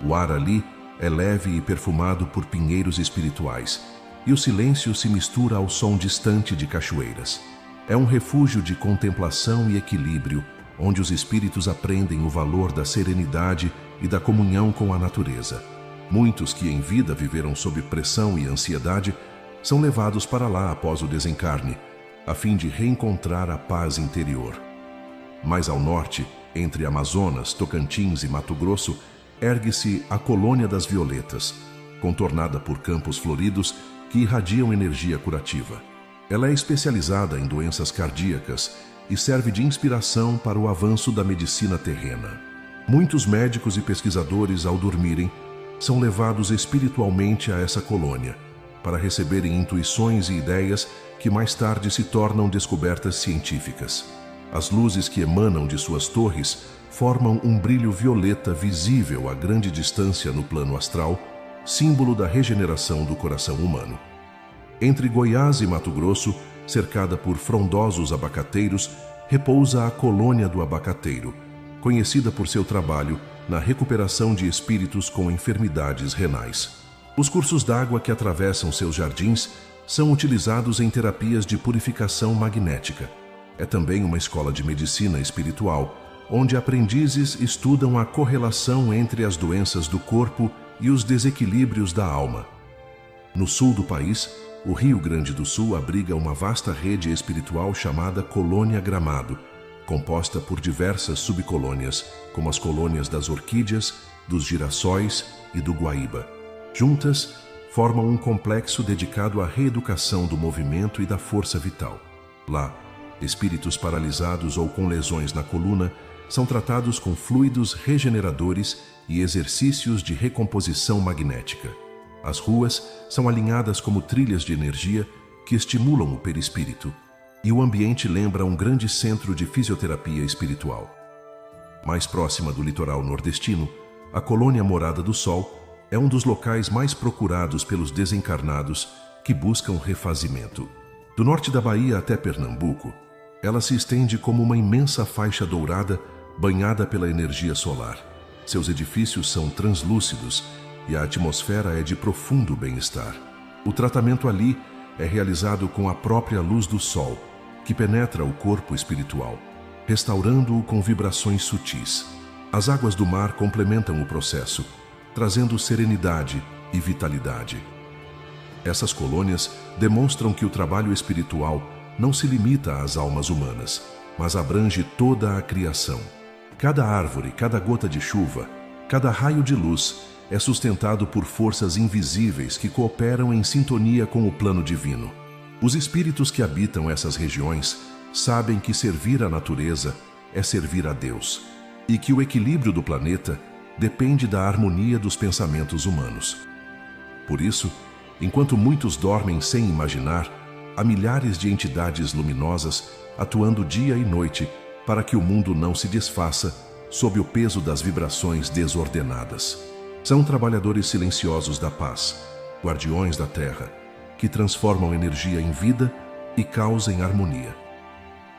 O ar ali é leve e perfumado por pinheiros espirituais, e o silêncio se mistura ao som distante de cachoeiras. É um refúgio de contemplação e equilíbrio, onde os espíritos aprendem o valor da serenidade e da comunhão com a natureza. Muitos que em vida viveram sob pressão e ansiedade são levados para lá após o desencarne, a fim de reencontrar a paz interior. Mais ao norte, entre Amazonas, Tocantins e Mato Grosso, ergue-se a Colônia das Violetas, contornada por campos floridos que irradiam energia curativa. Ela é especializada em doenças cardíacas e serve de inspiração para o avanço da medicina terrena. Muitos médicos e pesquisadores, ao dormirem, são levados espiritualmente a essa colônia para receberem intuições e ideias que mais tarde se tornam descobertas científicas. As luzes que emanam de suas torres formam um brilho violeta visível a grande distância no plano astral, símbolo da regeneração do coração humano. Entre Goiás e Mato Grosso, cercada por frondosos abacateiros, repousa a Colônia do Abacateiro, conhecida por seu trabalho na recuperação de espíritos com enfermidades renais. Os cursos d'água que atravessam seus jardins são utilizados em terapias de purificação magnética. É também uma escola de medicina espiritual, onde aprendizes estudam a correlação entre as doenças do corpo e os desequilíbrios da alma. No sul do país, o Rio Grande do Sul abriga uma vasta rede espiritual chamada Colônia Gramado, composta por diversas subcolônias, como as colônias das orquídeas, dos girassóis e do guaíba. Juntas, formam um complexo dedicado à reeducação do movimento e da força vital. Lá, espíritos paralisados ou com lesões na coluna são tratados com fluidos regeneradores e exercícios de recomposição magnética. As ruas são alinhadas como trilhas de energia que estimulam o perispírito, e o ambiente lembra um grande centro de fisioterapia espiritual. Mais próxima do litoral nordestino, a colônia Morada do Sol é um dos locais mais procurados pelos desencarnados que buscam refazimento. Do norte da Bahia até Pernambuco, ela se estende como uma imensa faixa dourada banhada pela energia solar. Seus edifícios são translúcidos e a atmosfera é de profundo bem-estar. O tratamento ali é realizado com a própria luz do sol, que penetra o corpo espiritual, restaurando-o com vibrações sutis. As águas do mar complementam o processo, trazendo serenidade e vitalidade. Essas colônias demonstram que o trabalho espiritual não se limita às almas humanas, mas abrange toda a criação. Cada árvore, cada gota de chuva, cada raio de luz é sustentado por forças invisíveis que cooperam em sintonia com o plano divino. Os espíritos que habitam essas regiões sabem que servir à natureza é servir a Deus, e que o equilíbrio do planeta depende da harmonia dos pensamentos humanos. Por isso, enquanto muitos dormem sem imaginar, há milhares de entidades luminosas atuando dia e noite para que o mundo não se desfaça sob o peso das vibrações desordenadas. São trabalhadores silenciosos da paz, guardiões da terra, que transformam energia em vida e causam em harmonia.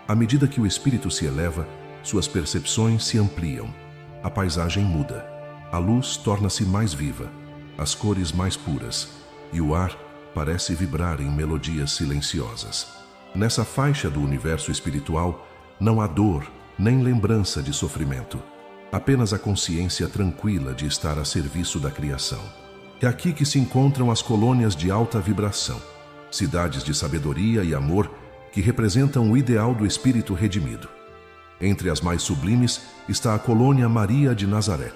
À medida que o espírito se eleva, suas percepções se ampliam, a paisagem muda, a luz torna-se mais viva, as cores mais puras, e o ar parece vibrar em melodias silenciosas. Nessa faixa do universo espiritual, não há dor nem lembrança de sofrimento, apenas a consciência tranquila de estar a serviço da criação. É aqui que se encontram as colônias de alta vibração, cidades de sabedoria e amor que representam o ideal do espírito redimido. Entre as mais sublimes está a colônia Maria de Nazaré,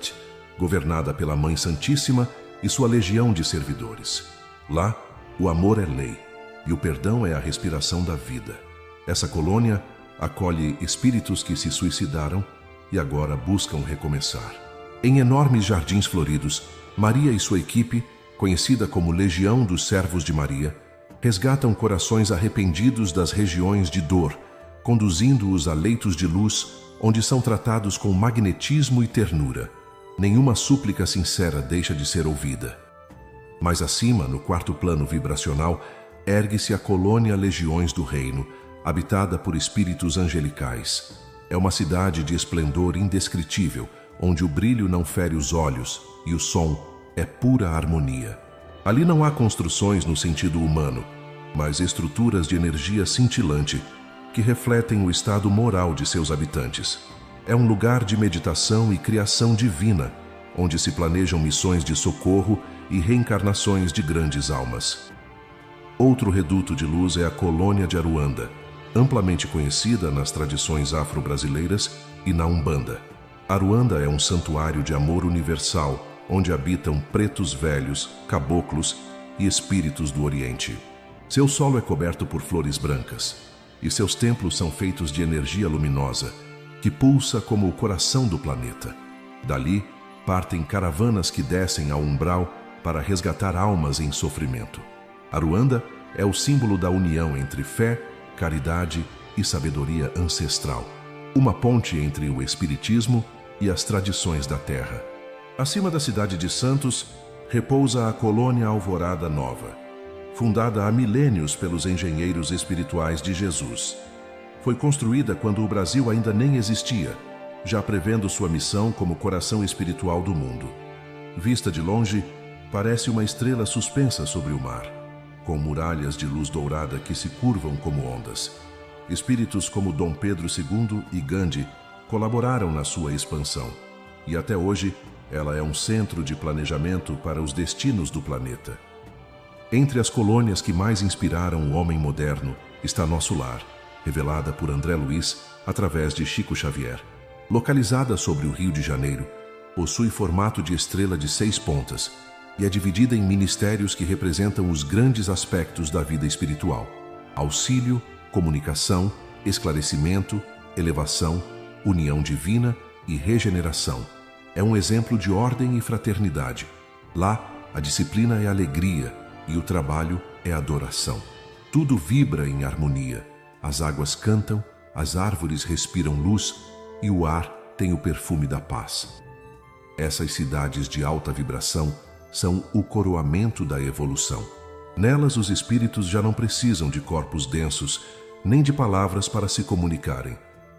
governada pela Mãe Santíssima e sua legião de servidores. Lá, o amor é lei e o perdão é a respiração da vida. Essa colônia acolhe espíritos que se suicidaram e agora buscam recomeçar. Em enormes jardins floridos, Maria e sua equipe, conhecida como Legião dos Servos de Maria, resgatam corações arrependidos das regiões de dor, conduzindo-os a leitos de luz, onde são tratados com magnetismo e ternura. Nenhuma súplica sincera deixa de ser ouvida. Mais acima, no quarto plano vibracional, ergue-se a colônia Legiões do Reino, habitada por espíritos angelicais. É uma cidade de esplendor indescritível, onde o brilho não fere os olhos e o som é pura harmonia. Ali não há construções no sentido humano, mas estruturas de energia cintilante que refletem o estado moral de seus habitantes. É um lugar de meditação e criação divina, onde se planejam missões de socorro e reencarnações de grandes almas. Outro reduto de luz é a colônia de Aruanda, amplamente conhecida nas tradições afro-brasileiras e na Umbanda. Aruanda é um santuário de amor universal, onde habitam pretos velhos, caboclos e espíritos do Oriente. Seu solo é coberto por flores brancas, e seus templos são feitos de energia luminosa, que pulsa como o coração do planeta. Dali, partem caravanas que descem ao umbral para resgatar almas em sofrimento. Aruanda é o símbolo da união entre fé, caridade e sabedoria ancestral, uma ponte entre o espiritismo e as tradições da terra. Acima da cidade de Santos, repousa a colônia Alvorada Nova, fundada há milênios pelos engenheiros espirituais de Jesus. Foi construída quando o Brasil ainda nem existia, já prevendo sua missão como coração espiritual do mundo. Vista de longe, parece uma estrela suspensa sobre o mar, com muralhas de luz dourada que se curvam como ondas. Espíritos como Dom Pedro II e Gandhi colaboraram na sua expansão, e até hoje ela é um centro de planejamento para os destinos do planeta. Entre as colônias que mais inspiraram o homem moderno está Nosso Lar, revelada por André Luiz através de Chico Xavier. Localizada sobre o Rio de Janeiro, possui formato de estrela de 6 pontas e é dividida em ministérios que representam os grandes aspectos da vida espiritual: auxílio, comunicação, esclarecimento, elevação, união divina e regeneração. É um exemplo de ordem e fraternidade. Lá, a disciplina é alegria e o trabalho é adoração. Tudo vibra em harmonia. As águas cantam, as árvores respiram luz e o ar tem o perfume da paz. Essas cidades de alta vibração são o coroamento da evolução. Nelas, os espíritos já não precisam de corpos densos, nem de palavras para se comunicarem.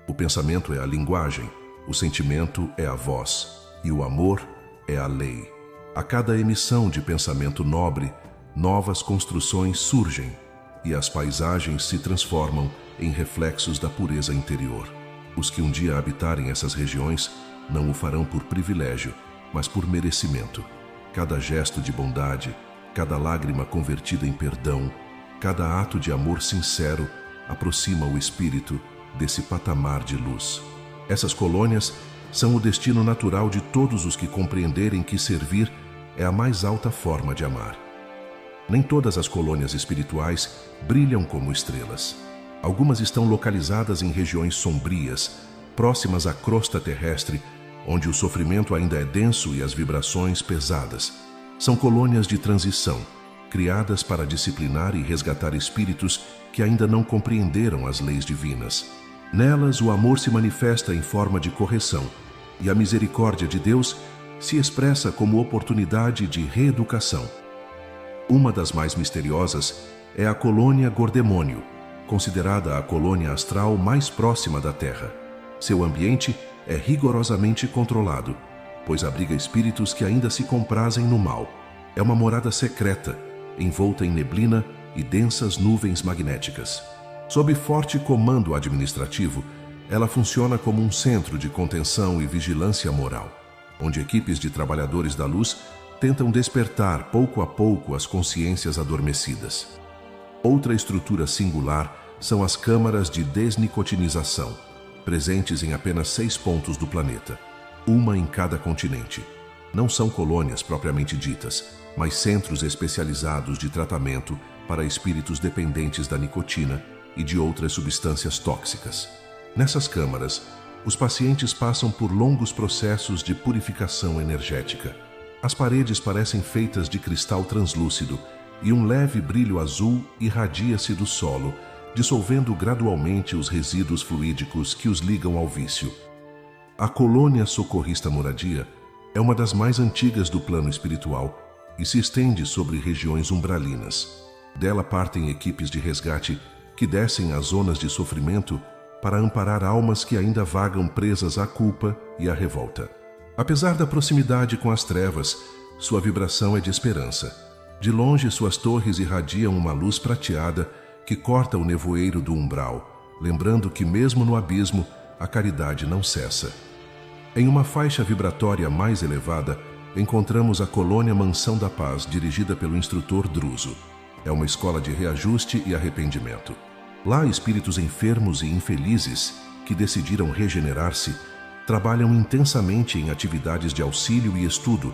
O pensamento é a linguagem, o sentimento é a voz e o amor é a lei. A cada emissão de pensamento nobre, novas construções surgem e as paisagens se transformam em reflexos da pureza interior. Os que um dia habitarem essas regiões não o farão por privilégio, mas por merecimento. Cada gesto de bondade, cada lágrima convertida em perdão, cada ato de amor sincero aproxima o espírito desse patamar de luz. Essas colônias são o destino natural de todos os que compreenderem que servir é a mais alta forma de amar. Nem todas as colônias espirituais brilham como estrelas. Algumas estão localizadas em regiões sombrias, próximas à crosta terrestre, onde o sofrimento ainda é denso e as vibrações pesadas. São colônias de transição, criadas para disciplinar e resgatar espíritos que ainda não compreenderam as leis divinas. Nelas, o amor se manifesta em forma de correção, e a misericórdia de Deus se expressa como oportunidade de reeducação. Uma das mais misteriosas é a colônia Gordemônio, considerada a colônia astral mais próxima da Terra. Seu ambiente é rigorosamente controlado, pois abriga espíritos que ainda se comprazem no mal. É uma morada secreta, envolta em neblina e densas nuvens magnéticas. Sob forte comando administrativo, ela funciona como um centro de contenção e vigilância moral, onde equipes de trabalhadores da luz tentam despertar pouco a pouco as consciências adormecidas. Outra estrutura singular são as câmaras de desnicotinização, presentes em apenas 6 pontos do planeta, uma em cada continente. Não são colônias propriamente ditas, mas centros especializados de tratamento para espíritos dependentes da nicotina e de outras substâncias tóxicas. Nessas câmaras, os pacientes passam por longos processos de purificação energética. As paredes parecem feitas de cristal translúcido e um leve brilho azul irradia-se do solo, dissolvendo gradualmente os resíduos fluídicos que os ligam ao vício. A colônia Socorrista Moradia é uma das mais antigas do plano espiritual e se estende sobre regiões umbralinas. Dela partem equipes de resgate que descem às zonas de sofrimento para amparar almas que ainda vagam presas à culpa e à revolta. Apesar da proximidade com as trevas, sua vibração é de esperança. De longe, suas torres irradiam uma luz prateada que corta o nevoeiro do umbral, lembrando que mesmo no abismo, a caridade não cessa. Em uma faixa vibratória mais elevada, encontramos a colônia Mansão da Paz, dirigida pelo instrutor Druso. É uma escola de reajuste e arrependimento. Lá, espíritos enfermos e infelizes, que decidiram regenerar-se, trabalham intensamente em atividades de auxílio e estudo,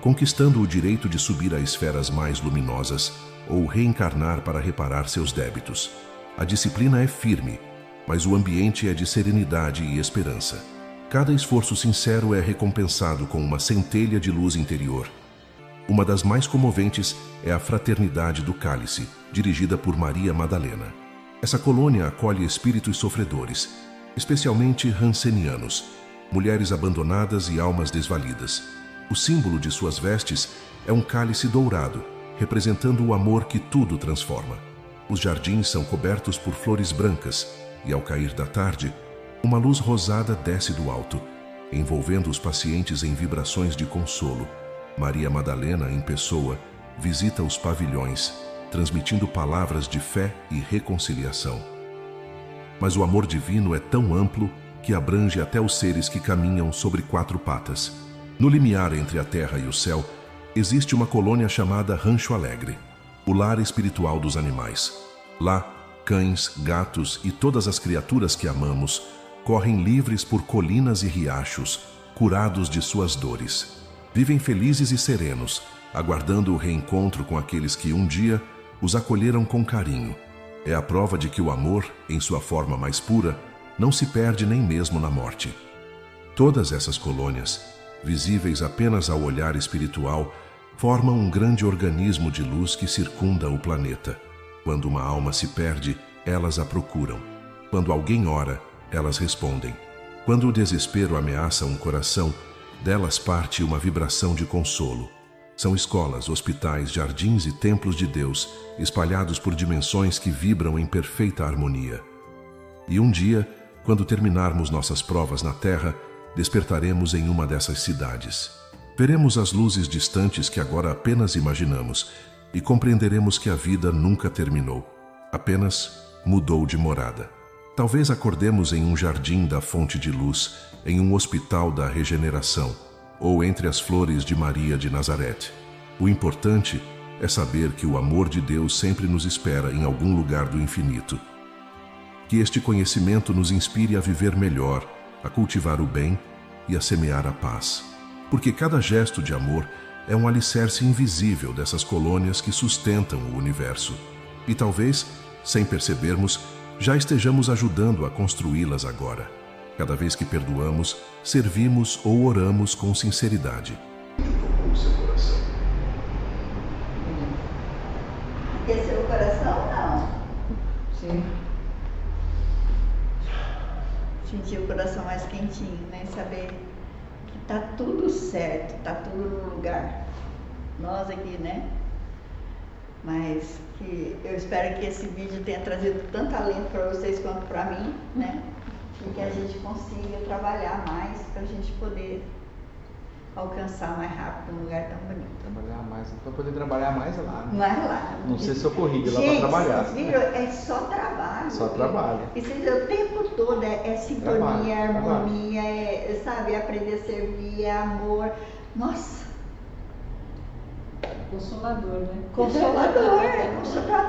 conquistando o direito de subir a esferas mais luminosas ou reencarnar para reparar seus débitos. A disciplina é firme, mas o ambiente é de serenidade e esperança. Cada esforço sincero é recompensado com uma centelha de luz interior. Uma das mais comoventes é a Fraternidade do Cálice, dirigida por Maria Madalena. Essa colônia acolhe espíritos sofredores, especialmente rancenianos, mulheres abandonadas e almas desvalidas. O símbolo de suas vestes é um cálice dourado, representando o amor que tudo transforma. Os jardins são cobertos por flores brancas e, ao cair da tarde, uma luz rosada desce do alto, envolvendo os pacientes em vibrações de consolo. Maria Madalena, em pessoa, visita os pavilhões, transmitindo palavras de fé e reconciliação. Mas o amor divino é tão amplo que abrange até os seres que caminham sobre 4 patas. No limiar entre a terra e o céu, existe uma colônia chamada Rancho Alegre, o lar espiritual dos animais. Lá, cães, gatos e todas as criaturas que amamos correm livres por colinas e riachos, curados de suas dores. Vivem felizes e serenos, aguardando o reencontro com aqueles que um dia os acolheram com carinho. É a prova de que o amor, em sua forma mais pura, não se perde nem mesmo na morte. Todas essas colônias, visíveis apenas ao olhar espiritual, formam um grande organismo de luz que circunda o planeta. Quando uma alma se perde, elas a procuram. Quando alguém ora, elas respondem. Quando o desespero ameaça um coração, delas parte uma vibração de consolo. São escolas, hospitais, jardins e templos de Deus, espalhados por dimensões que vibram em perfeita harmonia. E um dia, quando terminarmos nossas provas na Terra, despertaremos em uma dessas cidades. Veremos as luzes distantes que agora apenas imaginamos e compreenderemos que a vida nunca terminou, apenas mudou de morada. Talvez acordemos em um jardim da fonte de luz, em um hospital da regeneração, ou entre as flores de Maria de Nazaré. O importante é saber que o amor de Deus sempre nos espera em algum lugar do infinito. Que este conhecimento nos inspire a viver melhor, a cultivar o bem e a semear a paz. Porque cada gesto de amor é um alicerce invisível dessas colônias que sustentam o universo. E talvez, sem percebermos, já estejamos ajudando a construí-las agora. Cada vez que perdoamos, servimos ou oramos com sinceridade.
Tocou seu coração. Aqueceu o coração, não?
Sim.
Sentir o coração mais quentinho, né? Saber que tá tudo certo, tá tudo no lugar. Nós aqui, né? Mas que eu espero que esse vídeo tenha trazido tanto alento para vocês quanto para mim, né? E que a gente consiga trabalhar mais para a gente poder alcançar mais rápido um lugar tão bonito.
Trabalhar mais, para poder trabalhar mais lá. Né?
Mais lá.
Não ser socorrido lá
Gente,
para trabalhar.
vocês viram? É só trabalho.
Só trabalho.
E vocês viram, o tempo todo é sintonia,
Trabalho,
é harmonia, é, sabe, aprender a servir, é amor. Nossa,
Consolador, né?
consolador. Pra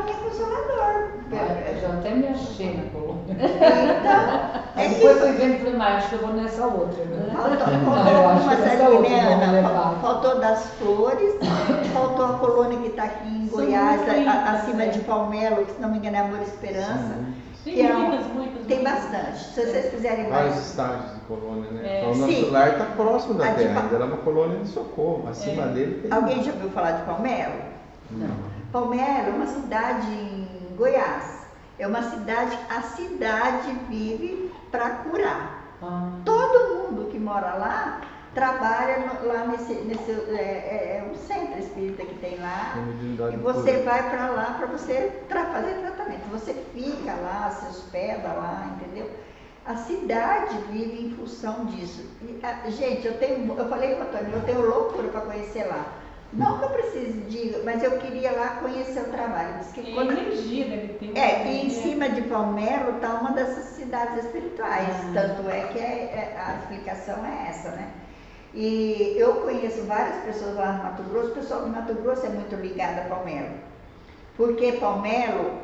mim é consolador.
Eu já até me achei na colônia.
Então,
Aí
é
depois
que
foi vendo e falei, mas acho que eu vou nessa outra, né?
faltou
Eu acho
algumas
que essa
ali,
outra
né,
vamos
Ana?
levar.
Faltou das flores, faltou a colônia que está aqui em
São
Goiás,
muito lindas,
acima
né?
de Palmelo, que se não me engano é Amor e Esperança.
Tem
Que é
muitas.
tem bastante. Se vocês fizerem
Vários
mais.
estágios de colônia, né?
É,
Então, o nosso
sim.
lar está próximo da
A de
terra,
Pa-
ainda era uma colônia de socorro. Acima dele tem.
Alguém já ouviu falar de Palmelo?
Não.
Palmelo é uma cidade em Goiás. É uma cidade, a cidade vive para curar.
Ah,
Todo mundo que mora lá trabalha lá é um centro espírita que tem lá.
Tem mediunidade
E
de
você
cura.
vai para lá para você fazer tratamento. Você fica lá, se hospeda lá, entendeu? A cidade vive em função disso. E, gente, eu falei com o Antônio, eu tenho loucura para conhecer lá. Não que eu precise de, mas eu queria lá conhecer o trabalho. Diz que
e
quando-
energia deve ter.
e em cima de Palmelo está uma dessas cidades espirituais.
Ah.
Tanto é que a explicação é essa, né? E eu conheço várias pessoas lá no Mato Grosso. O pessoal do Mato Grosso é muito ligado a Palmelo. Porque Palmelo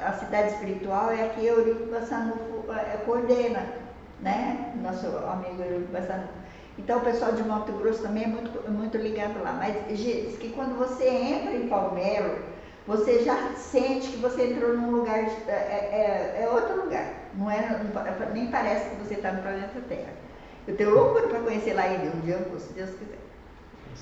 a cidade espiritual é a que Eurico Bassanufo coordena, né? Nosso amigo Eurico Bassanufo. Então o pessoal de Mato Grosso também é muito ligado lá. Mas diz que quando você entra em Palmelo, você já sente que você entrou num lugar, é outro lugar. Nem parece que você está no planeta Terra. Eu tenho loucura para conhecer lá um dia, se Deus quiser.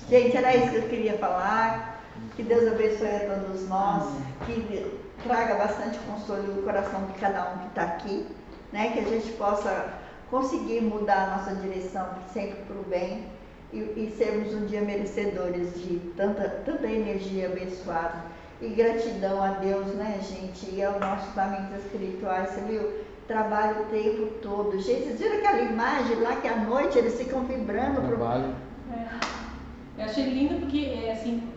Gente, era isso que eu queria falar. Que Deus abençoe a todos nós. Que traga bastante consolo no coração de cada um que está aqui. Né? Que a gente possa conseguir mudar a nossa direção sempre para o bem. E sermos um dia merecedores de tanta energia abençoada. E gratidão a Deus, né, gente? E aos nossos amigos espirituais, você viu? Trabalho o tempo todo. Gente, vocês viram aquela imagem lá que à noite eles ficam vibrando?
Trabalho.
Eu achei lindo porque, assim,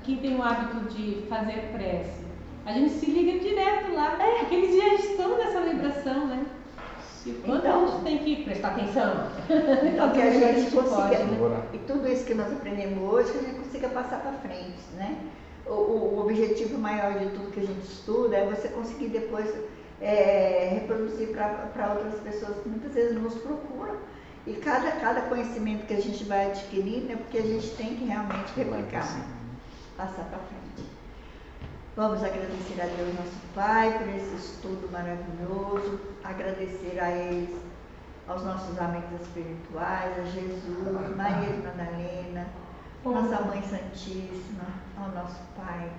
quem tem o hábito de fazer prece, a gente se liga direto lá, porque eles já estão nessa vibração, né? E quanto a gente tem que prestar atenção?
Então, que a gente consiga,
né?
e tudo isso que nós aprendemos hoje, que a gente consiga passar para frente, né? O objetivo maior de tudo que a gente estuda é você conseguir depois reproduzir para outras pessoas que muitas vezes nos procuram. E cada conhecimento que a gente vai adquirindo é porque a gente tem que realmente replicar, né? Passar para frente. Vamos agradecer a Deus, nosso Pai, por esse estudo maravilhoso, agradecer a eles, aos nossos amigos espirituais, a Jesus, Maria de Madalena, nossa Mãe Santíssima, ao nosso Pai,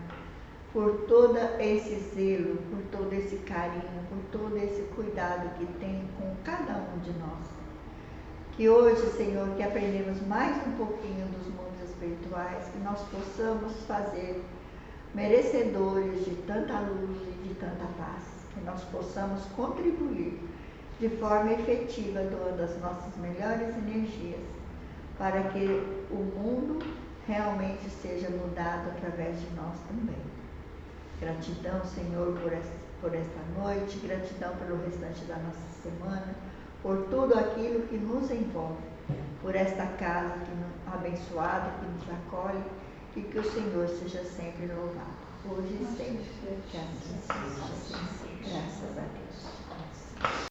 por todo esse zelo, por todo esse carinho, por todo esse cuidado que tem com cada um de nós. Que hoje, Senhor, que aprendemos mais um pouquinho dos mundos espirituais, que nós possamos fazer merecedores de tanta luz e de tanta paz, que nós possamos contribuir de forma efetiva, doando as nossas melhores energias, para que o mundo realmente seja mudado através de nós também. Gratidão, Senhor, por esta noite, gratidão pelo restante da nossa semana, por tudo aquilo que nos envolve, por esta casa abençoada que nos acolhe, e que o Senhor seja sempre louvado, hoje e sempre. Que assim seja. Graças a Deus.